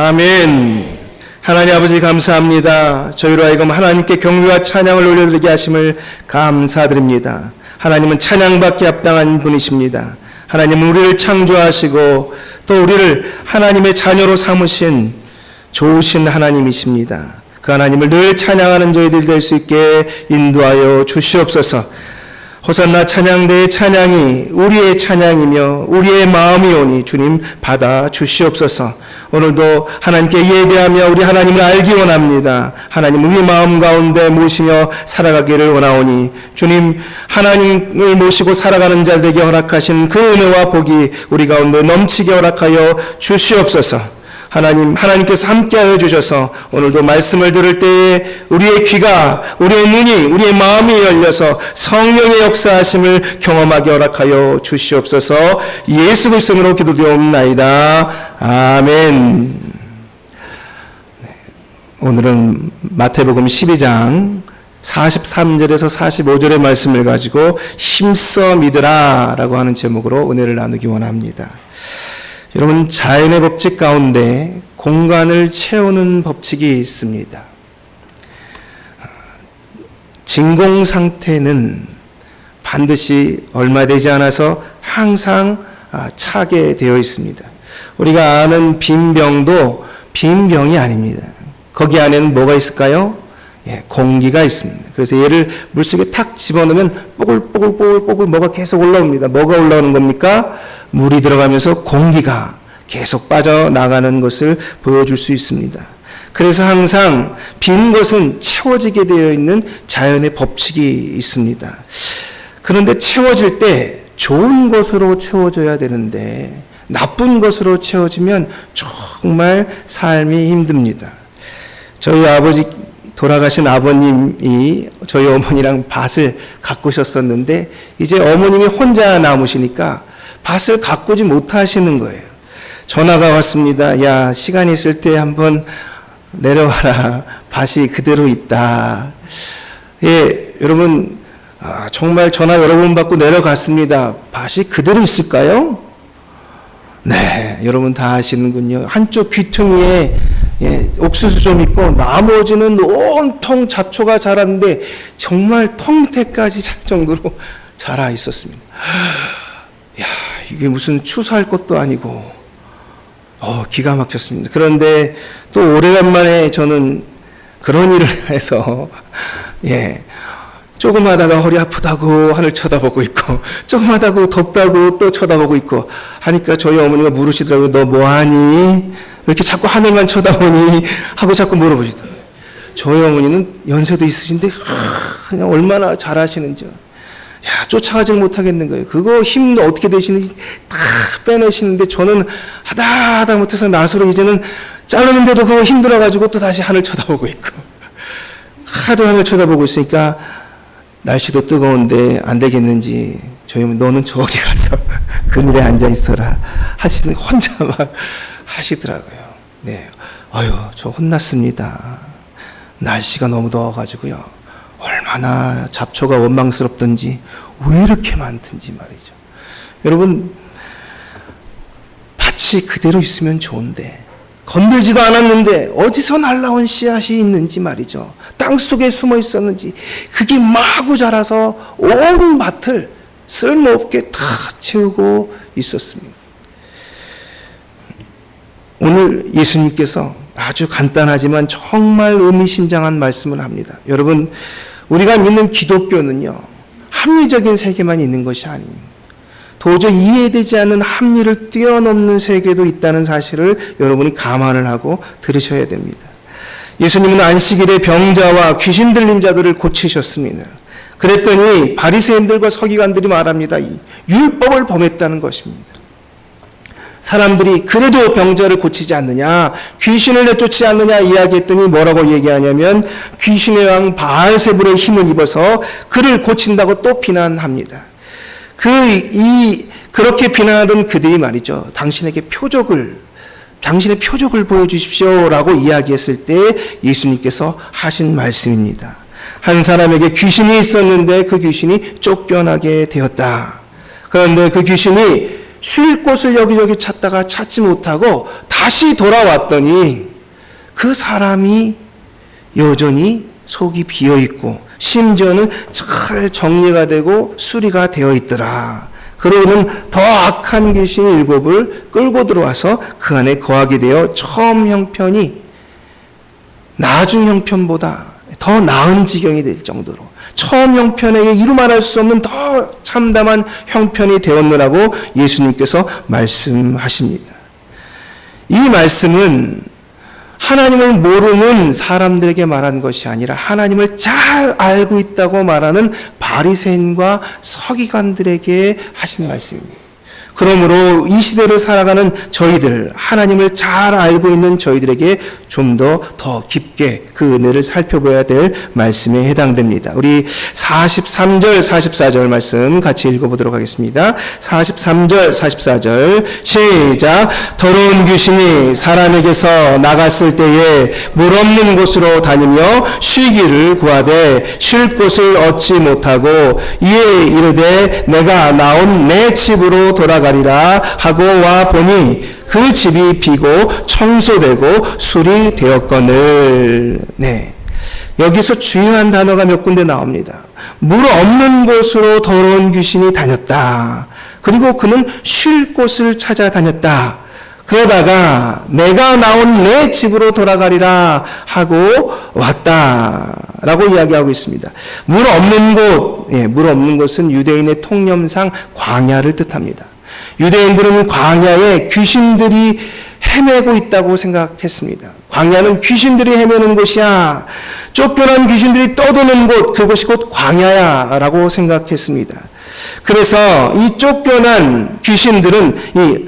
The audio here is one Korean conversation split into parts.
아멘. 하나님 아버지 감사합니다. 저희로 하여금 하나님께 경배와 찬양을 올려드리게 하심을 감사드립니다. 하나님은 찬양받기 합당한 분이십니다. 하나님은 우리를 창조하시고 또 우리를 하나님의 자녀로 삼으신 좋으신 하나님이십니다. 그 하나님을 늘 찬양하는 저희들 될 수 있게 인도하여 주시옵소서. 호산나 찬양대의 찬양이 우리의 찬양이며 우리의 마음이오니 주님 받아 주시옵소서. 오늘도 하나님께 예배하며 우리 하나님을 알기 원합니다. 하나님 우리 마음 가운데 모시며 살아가기를 원하오니 주님 하나님을 모시고 살아가는 자들에게 허락하신 그 은혜와 복이 우리 가운데 넘치게 허락하여 주시옵소서. 하나님께서 함께하여 주셔서 오늘도 말씀을 들을 때에 우리의 귀가, 우리의 눈이, 우리의 마음이 열려서 성령의 역사하심을 경험하게 허락하여 주시옵소서. 예수 그리스도 이름으로 기도드리옵나이다. 아멘. 오늘은 마태복음 12장 43절에서 45절의 말씀을 가지고 힘써 믿으라 라고 하는 제목으로 은혜를 나누기 원합니다. 여러분, 자연의 법칙 가운데 공간을 채우는 법칙이 있습니다. 진공 상태는 반드시 얼마 되지 않아서 항상 차게 되어 있습니다. 우리가 아는 빈 병도 빈 병이 아닙니다. 거기 안에는 뭐가 있을까요? 공기가 있습니다. 그래서 얘를 물속에 탁 집어넣으면 뽀글뽀글 뭐가 계속 올라옵니다. 뭐가 올라오는 겁니까? 물이 들어가면서 공기가 계속 빠져나가는 것을 보여줄 수 있습니다. 그래서 항상 빈 것은 채워지게 되어 있는 자연의 법칙이 있습니다. 그런데 채워질 때 좋은 것으로 채워져야 되는데 나쁜 것으로 채워지면 정말 삶이 힘듭니다. 저희 돌아가신 아버님이 저희 어머니랑 밭을 가꾸셨었는데 이제 어머님이 혼자 남으시니까 밭을 가꾸지 못하시는 거예요. 전화가 왔습니다. 야, 시간 있을 때 한번 내려와라. 밭이 그대로 있다. 예, 여러분, 정말 전화 여러 번 받고 내려갔습니다. 밭이 그대로 있을까요? 네, 여러분 다 아시는군요. 한쪽 귀퉁이에 옥수수 좀 있고 나머지는 온통 잡초가 자랐는데 정말 텅태까지 잘 정도로 자라 있었습니다. 야, 이게 무슨 추수할 것도 아니고 기가 막혔습니다. 그런데 또 오래간만에 저는 그런 일을 해서 조금 하다가 허리 아프다고 하늘 쳐다보고 있고 조금 하다고 덥다고 또 쳐다보고 있고 하니까 저희 어머니가 물으시더라고요. 너 뭐하니? 왜 이렇게 자꾸 하늘만 쳐다보니? 하고 자꾸 물어보시더라고요. 저희 어머니는 연세도 있으신데 그냥 얼마나 잘하시는지 쫓아가지 못하겠는 거예요. 그거 힘도 어떻게 되시는지 다 빼내시는데 저는 하다 못해서 낫으로 이제는 자르는데도 그거 힘들어가지고 또 다시 하늘 쳐다보고 있고 하도 하늘 쳐다보고 있으니까 날씨도 뜨거운데 안 되겠는지 저희 어머니 너는 저기 가서 그늘에 앉아 있어라 하시는 혼자 막 하시더라고요. 네, 저 혼났습니다. 날씨가 너무 더워가지고요. 얼마나 잡초가 원망스럽던지 왜 이렇게 많든지 말이죠. 여러분, 밭이 그대로 있으면 좋은데 건들지도 않았는데 어디서 날라온 씨앗이 있는지 말이죠. 땅속에 숨어 있었는지 그게 마구 자라서 온 밭을 쓸모없게 다 채우고 있었습니다. 오늘 예수님께서 아주 간단하지만 정말 의미심장한 말씀을 합니다. 여러분, 우리가 믿는 기독교는요, 합리적인 세계만 있는 것이 아닙니다. 도저히 이해되지 않는 합리를 뛰어넘는 세계도 있다는 사실을 여러분이 감안을 하고 들으셔야 됩니다. 예수님은 안식일에 병자와 귀신 들린 자들을 고치셨습니다. 그랬더니 바리새인들과 서기관들이 말합니다. 율법을 범했다는 것입니다. 사람들이 그래도 병자를 고치지 않느냐, 귀신을 내쫓지 않느냐 이야기했더니 뭐라고 얘기하냐면 귀신의 왕 바알세불의 힘을 입어서 그를 고친다고 또 비난합니다. 그렇게 비난하던 그들이 말이죠. 당신의 표적을 보여주십시오라고 이야기했을 때 예수님께서 하신 말씀입니다. 한 사람에게 귀신이 있었는데 그 귀신이 쫓겨나게 되었다. 그런데 그 귀신이 쉴 곳을 여기저기 찾다가 찾지 못하고 다시 돌아왔더니 그 사람이 여전히 속이 비어있고 심지어는 잘 정리가 되고 수리가 되어 있더라. 그러고는 더 악한 귀신 7을 끌고 들어와서 그 안에 거하게 되어 처음 형편이 나중 형편보다 더 나은 지경이 될 정도로 처음 형편에게 이루 말할 수 없는 더 참담한 형편이 되었느라고 예수님께서 말씀하십니다. 이 말씀은 하나님을 모르는 사람들에게 말한 것이 아니라 하나님을 잘 알고 있다고 말하는 바리새인과 서기관들에게 하신 말씀입니다. 그러므로 이 시대를 살아가는 저희들, 하나님을 잘 알고 있는 저희들에게 좀 더 깊게 그 은혜를 살펴봐야 될 말씀에 해당됩니다. 우리 43절, 44절 말씀 같이 읽어보도록 하겠습니다. 43절, 44절 시작. 더러운 귀신이 사람에게서 나갔을 때에 물 없는 곳으로 다니며 쉬기를 구하되 쉴 곳을 얻지 못하고 이에 이르되 내가 나온 내 집으로 돌아가리라 하고 와 보니 그 집이 비고 청소되고 수리되었거늘. 네. 여기서 중요한 단어가 몇 군데 나옵니다. 물 없는 곳으로 더러운 귀신이 다녔다. 그리고 그는 쉴 곳을 찾아다녔다. 그러다가 내가 나온 내 집으로 돌아가리라 하고 왔다라고 이야기하고 있습니다. 물 없는 곳, 물 없는 곳은 유대인의 통념상 광야를 뜻합니다. 유대인들은 광야에 귀신들이 헤매고 있다고 생각했습니다. 광야는 귀신들이 헤매는 곳이야. 쫓겨난 귀신들이 떠도는 곳, 그곳이 곧 광야야 라고 생각했습니다. 그래서 이 쫓겨난 귀신들은 이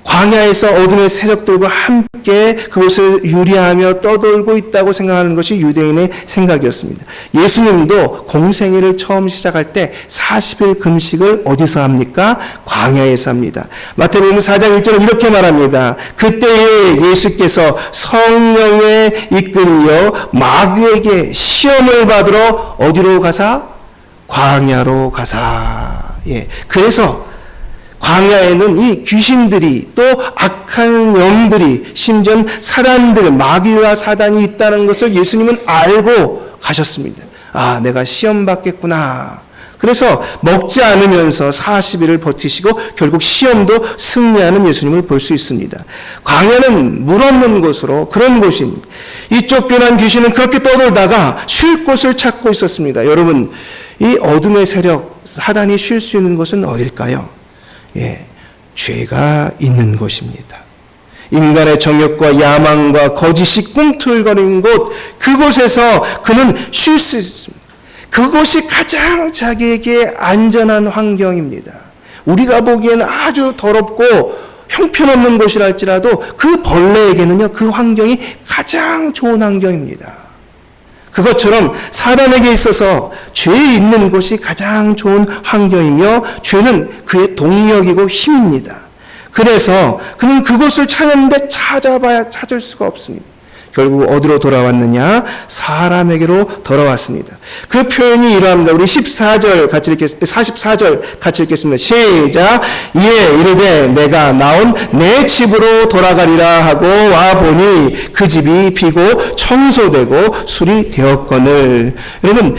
광야에서 어둠의 세력들과 함께 그것을 유리하며 떠돌고 있다고 생각하는 것이 유대인의 생각이었습니다. 예수님도 공생애를 처음 시작할 때 40일 금식을 어디서 합니까? 광야에서 합니다. 마태복음 4장 1절은 이렇게 말합니다. 그때에 예수께서 성령에 이끌려 마귀에게 시험을 받으러 어디로 가사? 광야로 가사. 그래서 광야에는 이 귀신들이 또 악한 영들이 심지어 사단들, 마귀와 사단이 있다는 것을 예수님은 알고 가셨습니다. 아, 내가 시험 받겠구나. 그래서 먹지 않으면서 40일을 버티시고 결국 시험도 승리하는 예수님을 볼 수 있습니다. 광야는 물 없는 곳으로 그런 곳입니다. 이 쫓겨난 귀신은 그렇게 떠돌다가 쉴 곳을 찾고 있었습니다. 여러분, 이 어둠의 세력, 사단이 쉴 수 있는 곳은 어딜까요? 죄가 있는 곳입니다. 인간의 정욕과 야망과 거짓이 꿈틀거리는 곳, 그곳에서 그는 쉴 수 있습니다. 그곳이 가장 자기에게 안전한 환경입니다. 우리가 보기에는 아주 더럽고 형편없는 곳이라 할지라도 그 벌레에게는요, 그 환경이 가장 좋은 환경입니다. 그것처럼 사단에게 있어서 죄 있는 곳이 가장 좋은 환경이며 죄는 그의 동력이고 힘입니다. 그래서 그는 그곳을 찾는데 찾아봐야 찾을 수가 없습니다. 결국 어디로 돌아왔느냐? 사람에게로 돌아왔습니다. 그 표현이 이러합니다. 우리 14절 같이 읽겠습니다. 44절 같이 읽겠습니다. 시작. 이에 이르되 내가 나온 내 집으로 돌아가리라 하고 와 보니 그 집이 비고 청소되고 수리되었거늘. 여러분,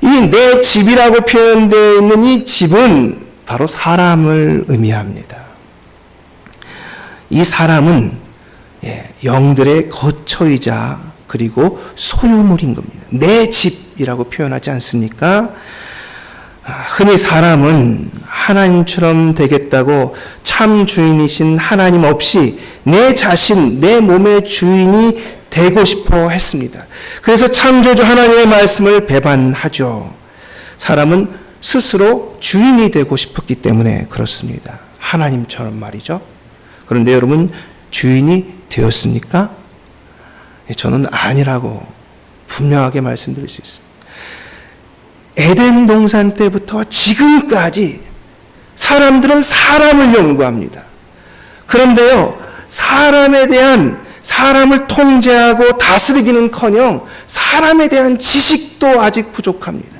이 내 집이라고 표현되어 있는 이 집은 바로 사람을 의미합니다. 이 사람은 영들의 거처이자 그리고 소유물인 겁니다. 내 집이라고 표현하지 않습니까? 흔히 사람은 하나님처럼 되겠다고 참 주인이신 하나님 없이 내 자신, 내 몸의 주인이 되고 싶어 했습니다. 그래서 창조주 하나님의 말씀을 배반하죠. 사람은 스스로 주인이 되고 싶었기 때문에 그렇습니다. 하나님처럼 말이죠. 그런데 여러분, 주인이 되었습니까? 저는 아니라고 분명하게 말씀드릴 수 있습니다. 에덴 동산 때부터 지금까지 사람들은 사람을 연구합니다. 그런데요, 사람을 통제하고 다스리기는커녕 사람에 대한 지식도 아직 부족합니다.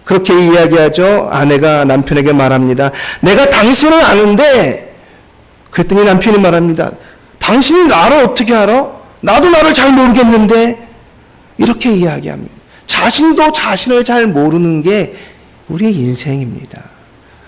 그렇게 이야기하죠. 아내가 남편에게 말합니다. 내가 당신을 아는데, 그랬더니 남편이 말합니다. 당신이 나를 어떻게 알아? 나도 나를 잘 모르겠는데. 이렇게 이야기합니다. 자신도 자신을 잘 모르는 게 우리의 인생입니다.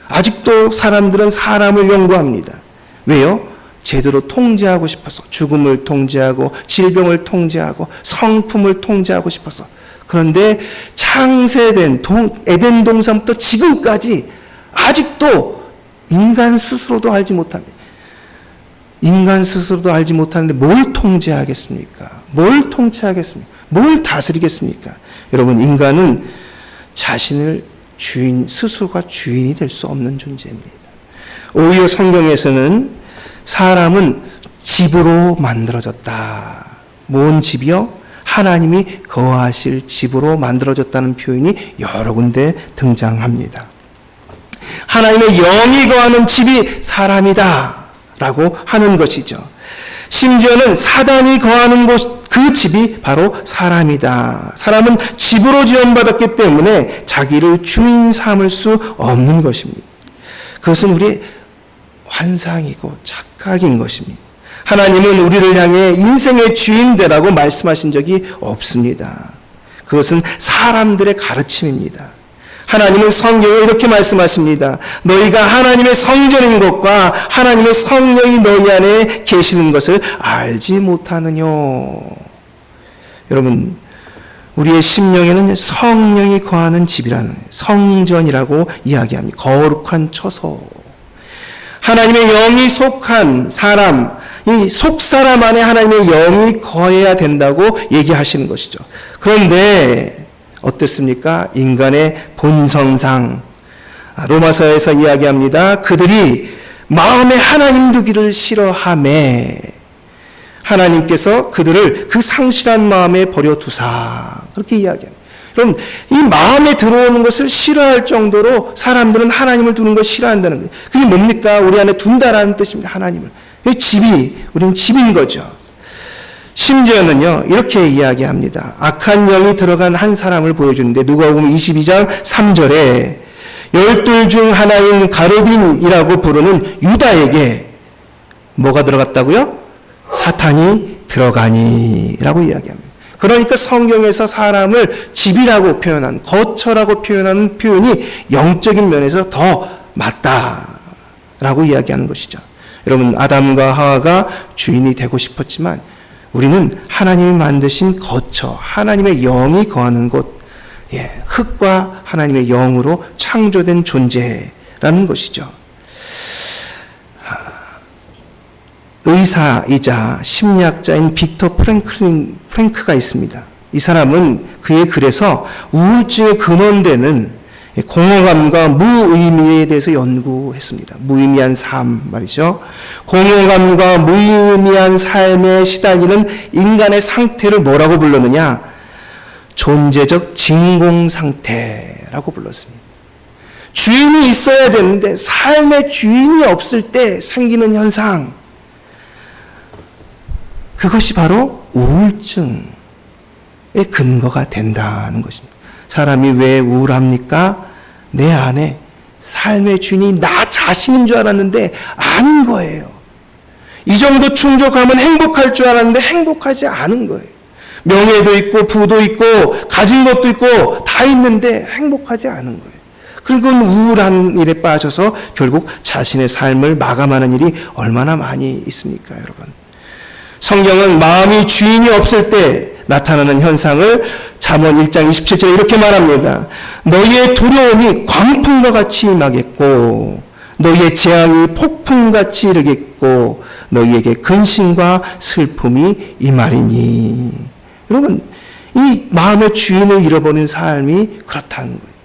아직도 사람들은 사람을 연구합니다. 왜요? 제대로 통제하고 싶어서. 죽음을 통제하고 질병을 통제하고 성품을 통제하고 싶어서. 그런데 창세된 에덴 동산부터 지금까지 아직도 인간 스스로도 알지 못합니다. 인간 스스로도 알지 못하는데 뭘 통제하겠습니까? 뭘 통치하겠습니까? 뭘 다스리겠습니까? 여러분, 인간은 자신을 스스로가 주인이 될 수 없는 존재입니다. 오히려 성경에서는 사람은 집으로 만들어졌다. 뭔 집이요? 하나님이 거하실 집으로 만들어졌다는 표현이 여러 군데 등장합니다. 하나님의 영이 거하는 집이 사람이다 라고 하는 것이죠. 심지어는 사단이 거하는 곳, 그 집이 바로 사람이다. 사람은 집으로 지원받았기 때문에 자기를 주인 삼을 수 없는 것입니다. 그것은 우리의 환상이고 착각인 것입니다. 하나님은 우리를 향해 인생의 주인 되라고 말씀하신 적이 없습니다. 그것은 사람들의 가르침입니다. 하나님은 성경에 이렇게 말씀하십니다. 너희가 하나님의 성전인 것과 하나님의 성령이 너희 안에 계시는 것을 알지 못하느냐. 여러분, 우리의 심령에는 성령이 거하는 집이라는 성전이라고 이야기합니다. 거룩한 처소. 하나님의 영이 속한 사람, 이 속사람 안에 하나님의 영이 거해야 된다고 얘기하시는 것이죠. 그런데 어떻습니까? 인간의 본성상 로마서에서 이야기합니다. 그들이 마음에 하나님 두기를 싫어하매 하나님께서 그들을 그 상실한 마음에 버려두사. 그렇게 이야기합니다. 그럼 이 마음에 들어오는 것을 싫어할 정도로 사람들은 하나님을 두는 걸 싫어한다는 거예요. 그게 뭡니까? 우리 안에 둔다라는 뜻입니다. 하나님을. 집이, 우리는 집인 거죠. 심지어는요, 이렇게 이야기합니다. 악한 영이 들어간 한 사람을 보여주는데, 누가복음 22장 3절에 12 중 하나인 가르빈이라고 부르는 유다에게 뭐가 들어갔다고요? 사탄이 들어가니 라고 이야기합니다. 그러니까 성경에서 사람을 집이라고 표현한, 거처라고 표현하는 표현이 영적인 면에서 더 맞다라고 이야기하는 것이죠. 여러분, 아담과 하와가 주인이 되고 싶었지만 우리는 하나님이 만드신 거처, 하나님의 영이 거하는 곳, 흙과 하나님의 영으로 창조된 존재라는 것이죠. 의사이자 심리학자인 빅터 프랭크가 있습니다. 이 사람은 그의 글에서 우울증의 근원되는 공허감과 무의미에 대해서 연구했습니다. 무의미한 삶 말이죠. 공허감과 무의미한 삶에 시달리는 인간의 상태를 뭐라고 불렀느냐? 존재적 진공상태라고 불렀습니다. 주인이 있어야 되는데 삶의 주인이 없을 때 생기는 현상, 그것이 바로 우울증의 근거가 된다는 것입니다. 사람이 왜 우울합니까? 내 안에 삶의 주인이 나 자신인 줄 알았는데 아닌 거예요. 이 정도 충족하면 행복할 줄 알았는데 행복하지 않은 거예요. 명예도 있고 부도 있고 가진 것도 있고 다 있는데 행복하지 않은 거예요. 그리고 우울한 일에 빠져서 결국 자신의 삶을 마감하는 일이 얼마나 많이 있습니까, 여러분? 성경은 마음이 주인이 없을 때 나타나는 현상을 잠언 1장 27절에 이렇게 말합니다. 너희의 두려움이 광풍과 같이 임하겠고 너희의 재앙이 폭풍같이 이르겠고 너희에게 근심과 슬픔이 임하리니. 여러분, 이 마음의 주인을 잃어버린 삶이 그렇다는 거예요.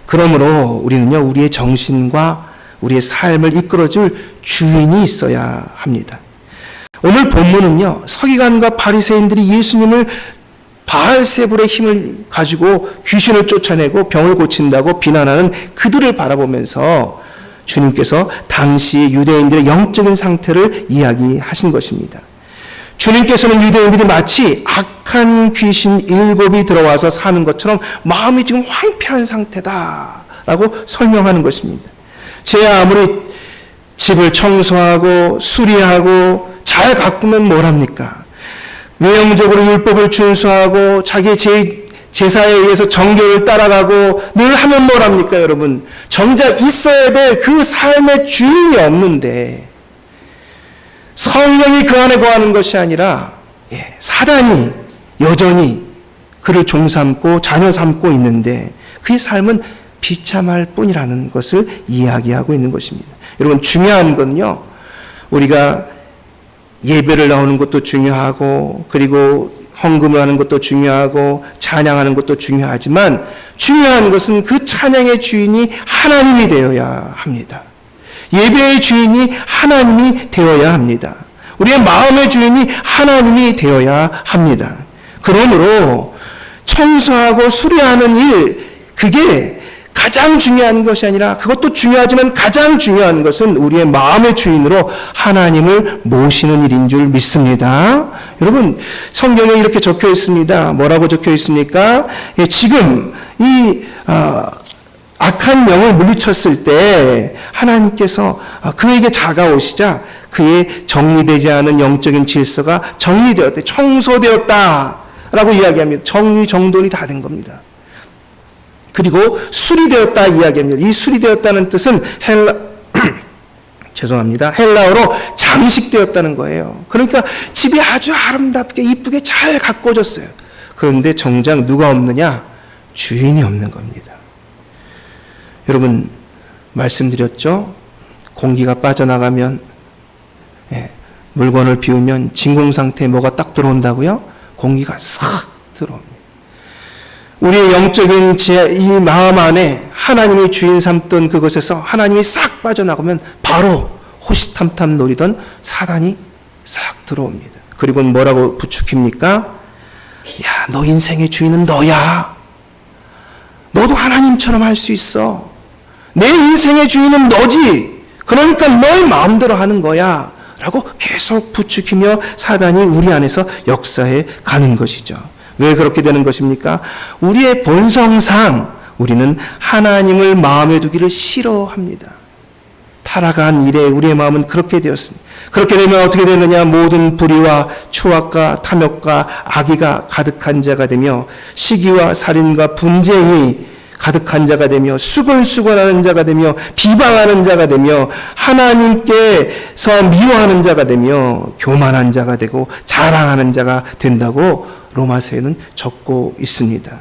그러므로 우리는요, 우리의 정신과 우리의 삶을 이끌어줄 주인이 있어야 합니다. 오늘 본문은요, 서기관과 바리새인들이 예수님을 바알세불의 힘을 가지고 귀신을 쫓아내고 병을 고친다고 비난하는 그들을 바라보면서 주님께서 당시 유대인들의 영적인 상태를 이야기하신 것입니다. 주님께서는 유대인들이 마치 악한 귀신 7이 들어와서 사는 것처럼 마음이 지금 황폐한 상태다라고 설명하는 것입니다. 제 아무리 집을 청소하고 수리하고 잘 가꾸면 뭘 합니까? 외형적으로 율법을 준수하고 자기 제사에 의해서 정결을 따라가고 늘 하면 뭘 합니까, 여러분? 정작 있어야 될 그 삶의 주인이 없는데 성령이 그 안에 거하는 것이 아니라 사단이 여전히 그를 종삼고 자녀 삼고 있는데 그의 삶은 비참할 뿐이라는 것을 이야기하고 있는 것입니다. 여러분, 중요한 건요, 우리가 예배를 나오는 것도 중요하고 그리고 헌금을 하는 것도 중요하고 찬양하는 것도 중요하지만 중요한 것은 그 찬양의 주인이 하나님이 되어야 합니다. 예배의 주인이 하나님이 되어야 합니다. 우리의 마음의 주인이 하나님이 되어야 합니다. 그러므로 청소하고 수리하는 일, 그게 가장 중요한 것이 아니라, 그것도 중요하지만 가장 중요한 것은 우리의 마음의 주인으로 하나님을 모시는 일인 줄 믿습니다. 여러분, 성경에 이렇게 적혀 있습니다. 뭐라고 적혀 있습니까? 지금 이 악한 영을 물리쳤을 때 하나님께서 그에게 다가오시자 그의 정리되지 않은 영적인 질서가 정리되었다, 청소되었다라고 이야기합니다. 정리 정돈이 다 된 겁니다. 그리고 수리되었다 이야기합니다. 이 수리되었다는 뜻은 헬라어로 장식되었다는 거예요. 그러니까 집이 아주 아름답게 이쁘게 잘 가꿔졌어요. 그런데 정작 누가 없느냐? 주인이 없는 겁니다. 여러분, 말씀드렸죠? 공기가 빠져나가면, 물건을 비우면 진공 상태에 뭐가 딱 들어온다고요? 공기가 싹 들어옵니다. 우리의 영적인 이 마음 안에 하나님이 주인 삼던 그것에서 하나님이 싹 빠져나가면 바로 호시탐탐 노리던 사단이 싹 들어옵니다. 그리고 뭐라고 부추깁니까? 야, 너 인생의 주인은 너야. 너도 하나님처럼 할 수 있어. 내 인생의 주인은 너지. 그러니까 너의 마음대로 하는 거야. 라고 계속 부추기며 사단이 우리 안에서 역사해 가는 것이죠. 왜 그렇게 되는 것입니까? 우리의 본성상 우리는 하나님을 마음에 두기를 싫어합니다. 타락한 이래 우리의 마음은 그렇게 되었습니다. 그렇게 되면 어떻게 되느냐? 모든 불의와 추악과 탐욕과 악의가 가득한 자가 되며 시기와 살인과 분쟁이 가득한 자가 되며 수근수근하는 자가 되며 비방하는 자가 되며 하나님께서 미워하는 자가 되며 교만한 자가 되고 자랑하는 자가 된다고 로마서에는 적고 있습니다.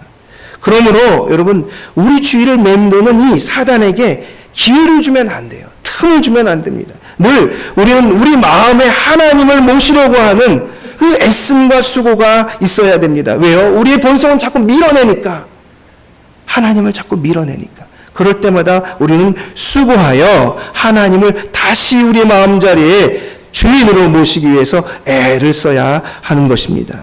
그러므로 여러분, 우리 주위를 맴도는 이 사단에게 기회를 주면 안 돼요. 틈을 주면 안 됩니다. 늘 우리는 우리 마음에 하나님을 모시려고 하는 그 애씀과 수고가 있어야 됩니다. 왜요? 우리의 본성은 자꾸 밀어내니까. 하나님을 자꾸 밀어내니까. 그럴 때마다 우리는 수고하여 하나님을 다시 우리의 마음자리에 주인으로 모시기 위해서 애를 써야 하는 것입니다.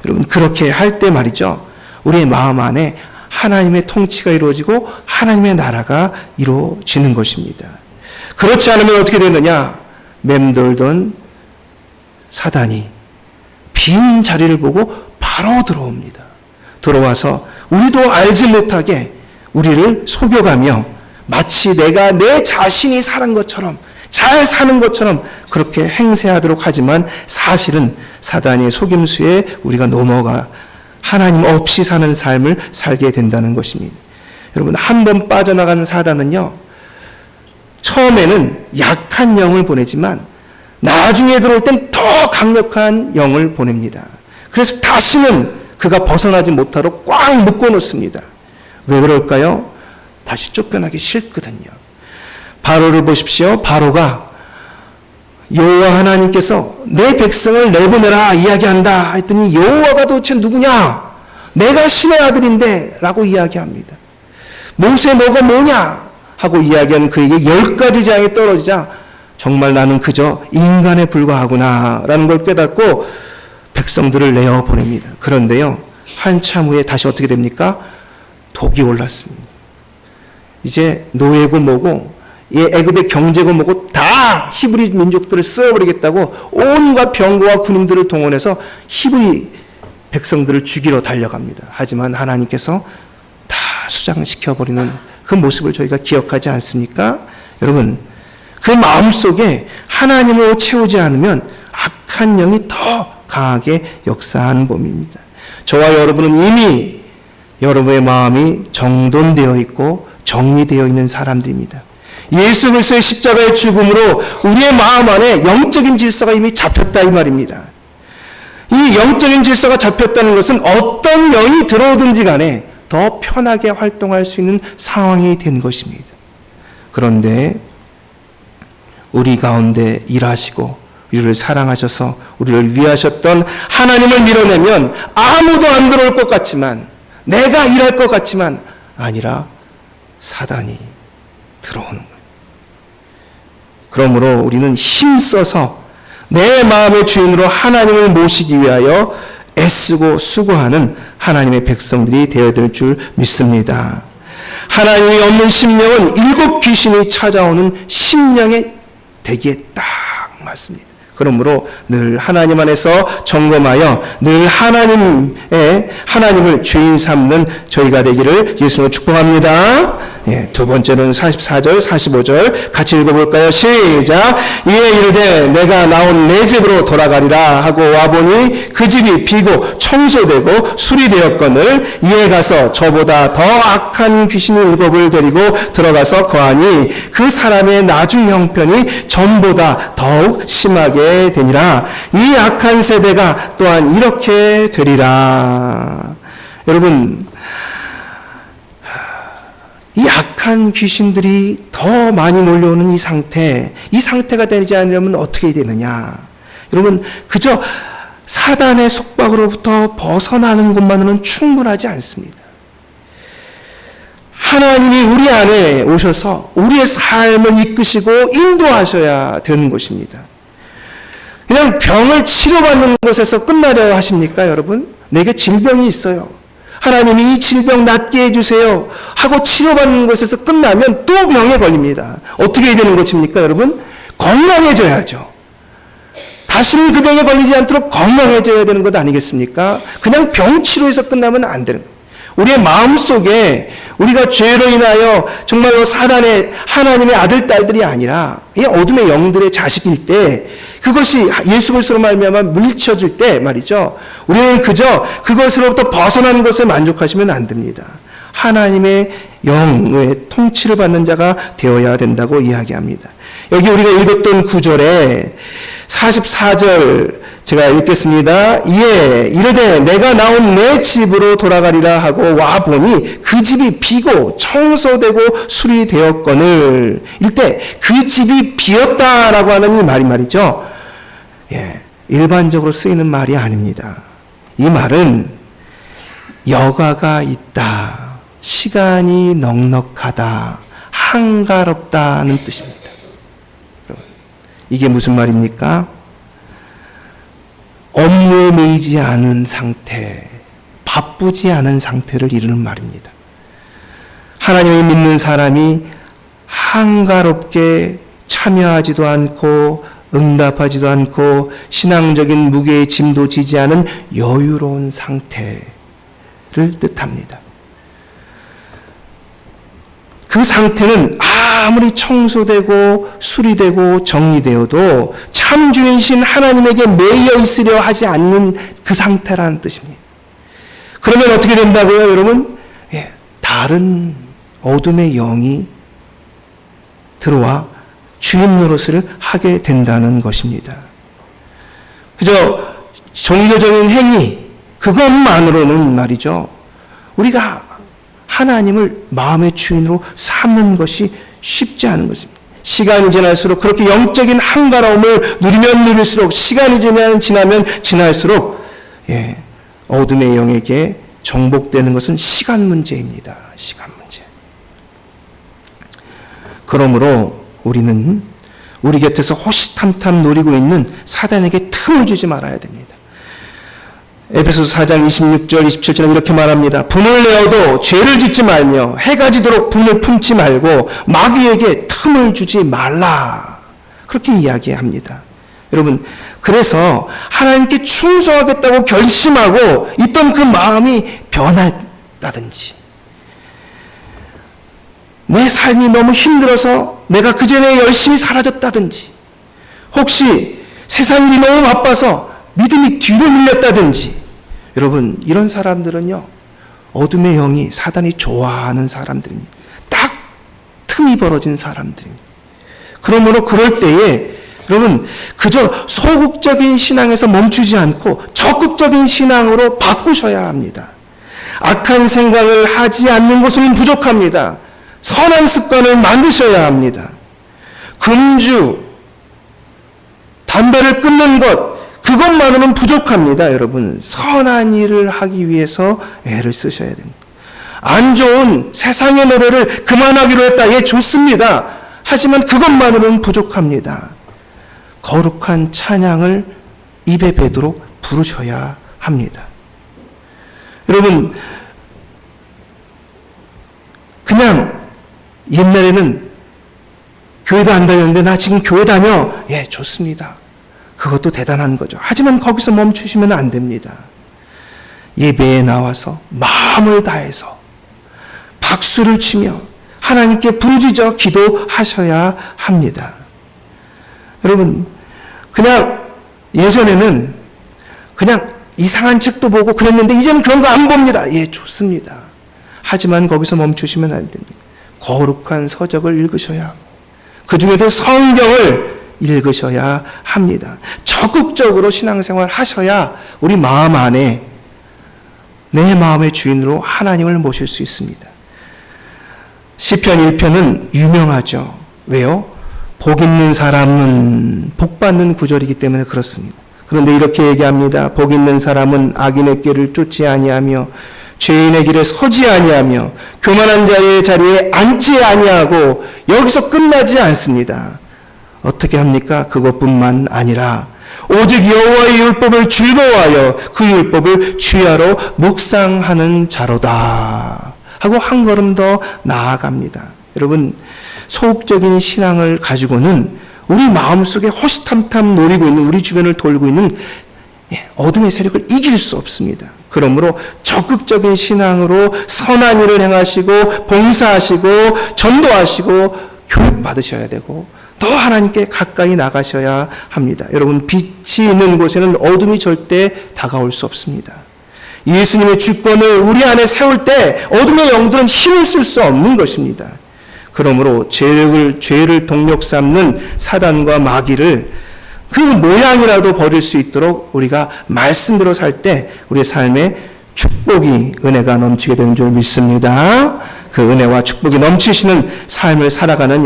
여러분, 그렇게 할 때 말이죠, 우리의 마음 안에 하나님의 통치가 이루어지고 하나님의 나라가 이루어지는 것입니다. 그렇지 않으면 어떻게 되느냐? 맴돌던 사단이 빈 자리를 보고 바로 들어옵니다. 들어와서 우리도 알지 못하게 우리를 속여가며 마치 내가 내 자신이 사는 것처럼, 잘 사는 것처럼 그렇게 행세하도록 하지만 사실은 사단의 속임수에 우리가 넘어가 하나님 없이 사는 삶을 살게 된다는 것입니다. 여러분, 한 번 빠져나가는 사단은요, 처음에는 약한 영을 보내지만 나중에 들어올 땐 더 강력한 영을 보냅니다. 그래서 다시는 그가 벗어나지 못하도록 꽉 묶어놓습니다. 왜 그럴까요? 다시 쫓겨나기 싫거든요. 바로를 보십시오. 바로가 여호와 하나님께서 내 백성을 내보내라 이야기한다 했더니 여호와가 도대체 누구냐? 내가 신의 아들인데 라고 이야기합니다. 모세 너가 뭐냐? 하고 이야기한 그에게 10가지 재앙이 떨어지자 정말 나는 그저 인간에 불과하구나 라는 걸 깨닫고 백성들을 내어 보냅니다. 그런데요, 한참 후에 다시 어떻게 됩니까? 독이 올랐습니다. 이제 노예고 뭐고 애굽의 경제고 뭐고 다 히브리 민족들을 쓸어버리겠다고 온갖 병거와 군인들을 동원해서 히브리 백성들을 죽이러 달려갑니다. 하지만 하나님께서 다 수장시켜버리는 그 모습을 저희가 기억하지 않습니까? 여러분, 그 마음속에 하나님을 채우지 않으면 악한 영이 더 강하게 역사하는 법입니다. 저와 여러분은 이미 여러분의 마음이 정돈되어 있고 정리되어 있는 사람들입니다. 예수 그리스도의 십자가의 죽음으로 우리의 마음 안에 영적인 질서가 이미 잡혔다 이 말입니다. 이 영적인 질서가 잡혔다는 것은 어떤 영이 들어오든지 간에 더 편하게 활동할 수 있는 상황이 된 것입니다. 그런데 우리 가운데 일하시고 우리를 사랑하셔서 우리를 위하셨던 하나님을 밀어내면 아무도 안 들어올 것 같지만, 내가 일할 것 같지만 아니라 사단이 들어오는 거예요. 그러므로 우리는 힘써서 내 마음의 주인으로 하나님을 모시기 위하여 애쓰고 수고하는 하나님의 백성들이 되어야 될 줄 믿습니다. 하나님이 없는 심령은 7 귀신이 찾아오는 심령의 대기에 딱 맞습니다. 그러므로 늘 하나님 안에서 점검하여 늘 하나님을 주인 삼는 저희가 되기를 예수님으로 축복합니다. 두 번째는 44절, 45절 같이 읽어볼까요? 시작! 이에 이르되 내가 나온 내 집으로 돌아가리라 하고 와보니 그 집이 비고 청소되고 수리되었거늘 이에 가서 저보다 더 악한 귀신 7을 데리고 들어가서 거하니 그 사람의 나중 형편이 전보다 더욱 심하게 되니라. 이 악한 세대가 또한 이렇게 되리라. 여러분, 이 악한 귀신들이 더 많이 몰려오는 이 상태가 되지 않으려면 어떻게 되느냐? 여러분, 그저 사단의 속박으로부터 벗어나는 것만으로는 충분하지 않습니다. 하나님이 우리 안에 오셔서 우리의 삶을 이끄시고 인도하셔야 되는 것입니다. 그냥 병을 치료받는 것에서 끝나려 하십니까, 여러분? 내게 질병이 있어요. 하나님이 이 질병 낫게 해주세요 하고 치료받는 것에서 끝나면 또 병에 걸립니다. 어떻게 해야 되는 것입니까, 여러분? 건강해져야죠. 다시는 그 병에 걸리지 않도록 건강해져야 되는 것 아니겠습니까? 그냥 병 치료에서 끝나면 안 되는 거예요. 우리의 마음속에 우리가 죄로 인하여 정말로 사단의 하나님의 아들, 딸들이 아니라 이 어둠의 영들의 자식일 때, 그것이 예수 그리스도로 말미암아 물리쳐질 때 말이죠, 우리는 그저 그것으로부터 벗어나는 것에 만족하시면 안 됩니다. 하나님의 영의 통치를 받는 자가 되어야 된다고 이야기합니다. 여기 우리가 읽었던 구절에 44절 제가 읽겠습니다. 이에 이르되 내가 나온 내 집으로 돌아가리라 하고 와보니 그 집이 비고 청소되고 수리되었거늘. 이때 그 집이 비었다라고 하는 이 말이 말이죠, 일반적으로 쓰이는 말이 아닙니다. 이 말은 여가가 있다, 시간이 넉넉하다, 한가롭다는 뜻입니다. 이게 무슨 말입니까? 업무에 매이지 않은 상태, 바쁘지 않은 상태를 이루는 말입니다. 하나님을 믿는 사람이 한가롭게 참여하지도 않고 응답하지도 않고 신앙적인 무게의 짐도 지지 않은 여유로운 상태를 뜻합니다. 그 상태는 아무리 청소되고 수리되고 정리되어도 참 주인이신 하나님에게 매여 있으려 하지 않는 그 상태라는 뜻입니다. 그러면 어떻게 된다고요, 여러분? 다른 어둠의 영이 들어와 주인 노릇을 하게 된다는 것입니다. 그저 종교적인 행위, 그것만으로는 말이죠, 우리가 하나님을 마음의 주인으로 삼는 것이 쉽지 않은 것입니다. 시간이 지날수록 그렇게 영적인 한가로움을 누리면 누릴수록, 시간이 지나면 지날수록 어둠의 영에게 정복되는 것은 시간 문제입니다. 시간 문제. 그러므로 우리는 우리 곁에서 호시탐탐 노리고 있는 사단에게 틈을 주지 말아야 됩니다. 에베소서 4장 26절 27절은 이렇게 말합니다. 분을 내어도 죄를 짓지 말며 해가 지도록 분을 품지 말고 마귀에게 틈을 주지 말라. 그렇게 이야기합니다. 여러분, 그래서 하나님께 충성하겠다고 결심하고 있던 그 마음이 변했다든지, 내 삶이 너무 힘들어서 내가 그전에 열심히 살아졌다든지, 혹시 세상 일이 너무 바빠서 믿음이 뒤로 밀렸다든지, 여러분, 이런 사람들은요, 어둠의 영이, 사단이 좋아하는 사람들입니다. 딱 틈이 벌어진 사람들입니다. 그러므로 그럴 때에 여러분, 그저 소극적인 신앙에서 멈추지 않고 적극적인 신앙으로 바꾸셔야 합니다. 악한 생각을 하지 않는 것은 부족합니다. 선한 습관을 만드셔야 합니다. 금주, 담배를 끊는 것, 그것만으로는 부족합니다. 여러분, 선한 일을 하기 위해서 애를 쓰셔야 됩니다. 안 좋은 세상의 노래를 그만하기로 했다. 예, 좋습니다. 하지만 그것만으로는 부족합니다. 거룩한 찬양을 입에 배도록 부르셔야 합니다. 여러분, 그냥 옛날에는 교회도 안 다녔는데 나 지금 교회 다녀. 예, 좋습니다. 그것도 대단한 거죠. 하지만 거기서 멈추시면 안 됩니다. 예배에 나와서 마음을 다해서 박수를 치며 하나님께 부르짖어 기도하셔야 합니다. 여러분, 그냥 예전에는 그냥 이상한 책도 보고 그랬는데 이제는 그런 거 안 봅니다. 예, 좋습니다. 하지만 거기서 멈추시면 안 됩니다. 거룩한 서적을 읽으셔야 합니다. 그 중에도 성경을 읽으셔야 합니다. 적극적으로 신앙생활 하셔야 우리 마음 안에 내 마음의 주인으로 하나님을 모실 수 있습니다. 시편 1편은 유명하죠. 왜요? 복 있는 사람은 복 받는 구절이기 때문에 그렇습니다. 그런데 이렇게 얘기합니다. 복 있는 사람은 악인의 길을 쫓지 아니하며 죄인의 길에 서지 아니하며 교만한 자의 자리에 앉지 아니하고 여기서 끝나지 않습니다. 어떻게 합니까? 그것뿐만 아니라 오직 여호와의 율법을 즐거워하여 그 율법을 주야로 묵상하는 자로다 하고 한 걸음 더 나아갑니다. 여러분, 소극적인 신앙을 가지고는 우리 마음속에 호시탐탐 노리고 있는, 우리 주변을 돌고 있는 어둠의 세력을 이길 수 없습니다. 그러므로 적극적인 신앙으로 선한 일을 행하시고 봉사하시고 전도하시고 교육받으셔야 되고 더 하나님께 가까이 나가셔야 합니다. 여러분, 빛이 있는 곳에는 어둠이 절대 다가올 수 없습니다. 예수님의 주권을 우리 안에 세울 때 어둠의 영들은 힘을 쓸 수 없는 것입니다. 그러므로 죄를 동력 삼는 사단과 마귀를 그 모양이라도 버릴 수 있도록 우리가 말씀대로 살 때 우리의 삶에 축복이, 은혜가 넘치게 되는 줄 믿습니다. 그 은혜와 축복이 넘치시는 삶을 살아가는